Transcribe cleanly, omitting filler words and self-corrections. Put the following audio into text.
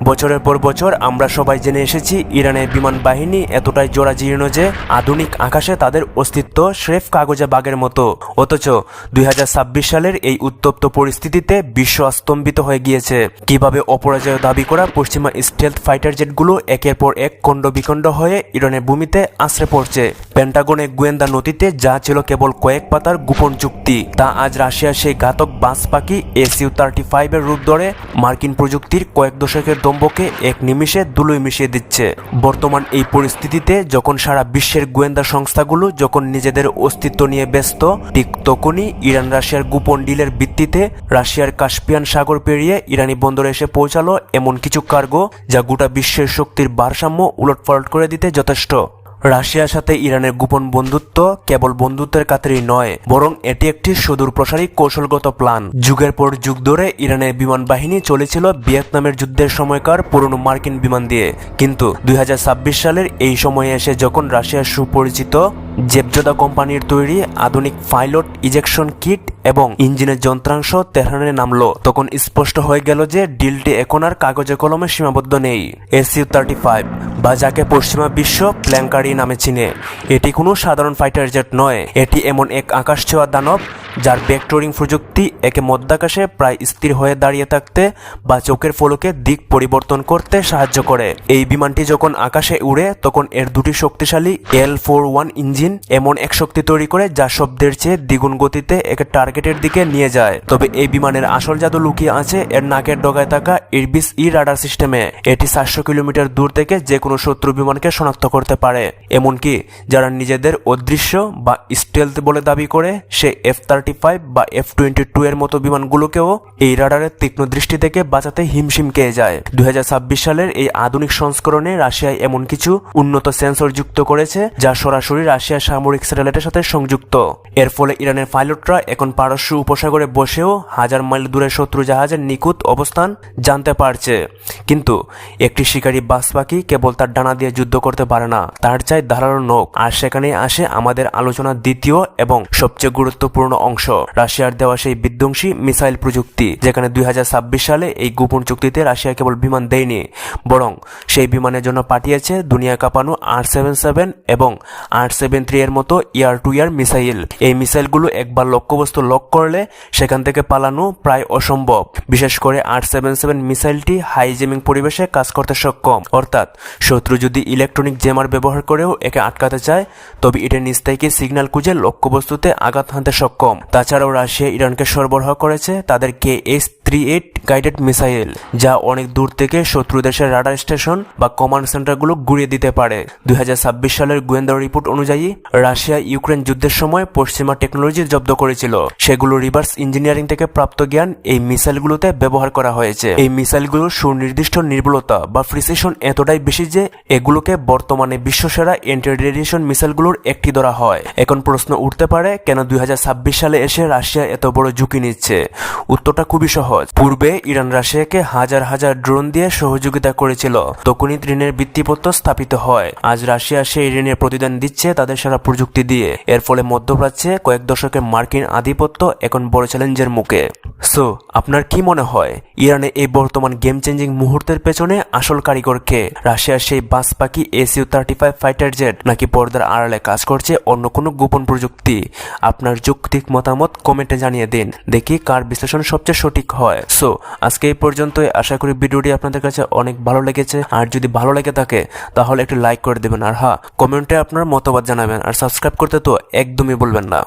বছরের পর বছর আমরা সবাই জেনে এসেছি ইরানের বিমান বাহিনী এতটাই জরাজীর্ণ যে আধুনিক আকাশে তাদের অস্তিত্ব স্রেফ কাগজে বাগের মতো। অথচ 2026 সালের এই উত্তপ্ত পরিস্থিতিতে বিশ্ব স্তম্ভিত হয়ে গিয়েছে। কিভাবে অপরাজয় দাবি করা পশ্চিমা স্টেলথ ফাইটার জেটগুলো একের পর এক খণ্ড বিখণ্ড হয়ে ইরানের ভূমিতে আশ্রে পড়ছে। পেন্টাগনের গোয়েন্দা নথিতে যা ছিল কেবল কয়েক পাতার গোপন চুক্তি, তা আজ রাশিয়ার সেই ঘাতক বাজ পাখি SU-35 এর রূপ ধরে মার্কিন প্রযুক্তির কয়েক দশকের দম্ভকে এক নিমিষে ধুলোয় মিশিয়ে দিচ্ছে। বর্তমান এই পরিস্থিতিতে যখন সারা বিশ্বের গোয়েন্দা সংস্থাগুলো যখন নিজেদের অস্তিত্ব নিয়ে ব্যস্ত, ঠিক তখনই ইরান রাশিয়ার গোপন ডিলের ভিত্তিতে রাশিয়ার কাস্পিয়ান সাগর পেরিয়ে ইরানি বন্দরে এসে পৌঁছালো এমন কিছু কার্গো যা গোটা বিশ্বের শক্তির ভারসাম্য উলটপালট করে দিতে যথেষ্ট। রাশিয়ার সাথে ইরানের গোপন বন্ধুত্ব কেবল বন্ধুত্বের খাতিরেই নয়, বরং এটি একটি সুদূর প্রসারী কৌশলগত প্ল্যান। যুগের পর যুগ ধরে ইরানের বিমান বাহিনী চলেছিল ভিয়েতনামের যুদ্ধের সময়কার পুরনো মার্কিন বিমান দিয়ে, কিন্তু 2026 সালের এই সময়ে এসে যখন রাশিয়ার সুপরিচিত জেবজোদা কোম্পানির তৈরি আধুনিক পাইলট ইজেকশন কিট এবং ইঞ্জিনের যন্ত্রাংশ তেহরানে নামলো, তখন স্পষ্ট হয়ে গেল যে ডিলটি এখন আর কাগজে কলমে সীমাবদ্ধ নেই। SU-35 বা যাকে পশ্চিমা বিশ্ব প্ল্যাঙ্কারি নামে চিনে, এটি কোনো সাধারণ ফাইটার জেট নয়। এটি এমন এক আকাশ ছোঁয়া দানব যার ভেক্টরিং প্রযুক্তি একে মধ্যাকাশে প্রায় স্থির হয়ে দাঁড়িয়ে থাকতে বা চোখের পলকে দিক পরিবর্তন করতে সাহায্য করে। এই বিমানটি যখন আকাশে উড়ে তখন এর দুটি শক্তিশালী L-41 ইঞ্জিন এমন এক শক্তি তৈরি করে যা শব্দের চেয়ে দ্বিগুণ গতিতে একে টার্গেটের দিকে নিয়ে যায়। তবে এই বিমানের আসল জাদু লুকিয়ে আছে এর নাকের ডগায় থাকা ইরবিস রাডার সিস্টেমে। এটি 400 কিলোমিটার দূর থেকে যে কোনো শত্রু বিমানকে শনাক্ত করতে পারে, এমনকি যারা নিজেদের অদৃশ্য বা স্টেলথ বলে দাবি করে সে F-35 বা F-22 এর মতো বিমানগুলোকেও এই রাডারের তীক্ষ্ণ দৃষ্টি থেকে বাঁচাতে হিমশিম খেয়ে যায়। 2026 সালের এই আধুনিক সংস্করণে রাশিয়ায় এমন কিছু উন্নত সেন্সর যুক্ত করেছে যা সরাসরি রাশিয়ার সামরিক স্যাটেলাইটের সাথে সংযুক্ত। এর ফলে ইরানের পাইলটরা এখন পারস্য উপসাগরে বসেও হাজার মাইল দূরে শত্রু জাহাজের নিখুঁত অবস্থান জানতে পারছে। কিন্তু একটি শিকারী বাজ পাখি কেবল তার ডানা দিয়ে যুদ্ধ করতে পারে না, তার চাই ধারালো নখ। আর সেখানেই আসে আমাদের আলোচনার দ্বিতীয় এবং সবচেয়ে গুরুত্বপূর্ণ অংশ, রাশিয়ার দেওয়া সেই বিধ্বংসী মিসাইল প্রযুক্তি। যেখানে 2026 সালে এই গোপন চুক্তিতে রাশিয়া কেবল বিমান দেয়নি, বরং সেই বিমানের জন্য পাঠিয়েছে দুনিয়া কাঁপানো R-77 এবং R-73 এর মতো এয়ার টু এয়ার মিসাইল। এই মিসাইলগুলো একবার লক্ষ্যবস্তু লক করলে সেখান থেকে পালানো প্রায় অসম্ভব। বিশেষ করে R-77 মিসাইলটি হাই জেমিং পরিবেশে কাজ করতে সক্ষম, অর্থাৎ শত্রু যদি ইলেকট্রনিক জেমার ব্যবহার করেও একে আটকাতে চায় তবে এটা নিজ থেকে সিগন্যাল খুঁজে লক্ষ্যবস্তুতে আঘাত হানতে সক্ষম। তাছাড়াও রাশিয়া ইরানকে সরবরাহ করেছে তাদের KH-38 গাইডেড মিসাইল, যা অনেক দূর থেকে শত্রু দেশের রাডার স্টেশন বা কমান্ড সেন্টারগুলো গুঁড়িয়ে দিতে পারে। 2026 সালের গোয়েন্দা রিপোর্ট অনুযায়ী রাশিয়া ইউক্রেন যুদ্ধের সময় পশ্চিমা টেকনোলজি জব্দ করেছিল, সেগুলো রিভার্স ইঞ্জিনিয়ারিং থেকে প্রাপ্ত জ্ঞান এই মিসাইলগুলোতে ব্যবহার করা হয়েছে। এই মিসাইলগুলোর সুনির্দিষ্ট নির্ভুলতা বা প্রিসিশন এতটাই বেশি যে এগুলোকে বর্তমানে বিশ্বসেরা এন্টি রেডিয়েশন মিসাইলগুলোর একটি ধরা হয়। এখন প্রশ্ন উঠতে পারে, কেন 2026 সালে এসে রাশিয়া এত বড় ঝুঁকি নিচ্ছে? উত্তরটা খুবই সহজ। পূর্বে ইরান রাশিয়াকে হাজার হাজার ড্রোন দিয়ে সহযোগিতা করেছিল, তখনই ঋণের ভিত্তিপত্র স্থাপিত হয়। আজ রাশিয়া সেই ঋণের প্রতিদান দিচ্ছে তাদের সারা প্রযুক্তি দিয়ে। এর ফলে মধ্যপ্রাচ্যে কয়েক দশকের মার্কিন আধিপত্য এখন বড় চ্যালেঞ্জের মুখে। সো আপনার কি মনে হয়, ইরানে এই বর্তমান গেম চেঞ্জিং মুহূর্তের পেছনে আসল কারিগর কে? রাশিয়ার সেই বাজ পাখি SU-35 ফাইটার জেট, নাকি পর্দার আড়ালে কাজ করছে অন্য কোনো গোপন প্রযুক্তি? আপনার যৌক্তিক মতামত কমেন্টে জানিয়ে দিন, দেখি কার বিশ্লেষণ সবচেয়ে সঠিক হয়। সো আজকে এই পর্যন্তই। আশা করি ভিডিওটি আপনাদের কাছে অনেক ভালো লেগেছে। আর যদি ভালো লেগে থাকে তাহলে একটু লাইক করে দেবেন, আর হ্যাঁ, কমেন্টে আপনার মতামত জানাবেন। আর সাবস্ক্রাইব করতে তো একদমই ভুলবেন না।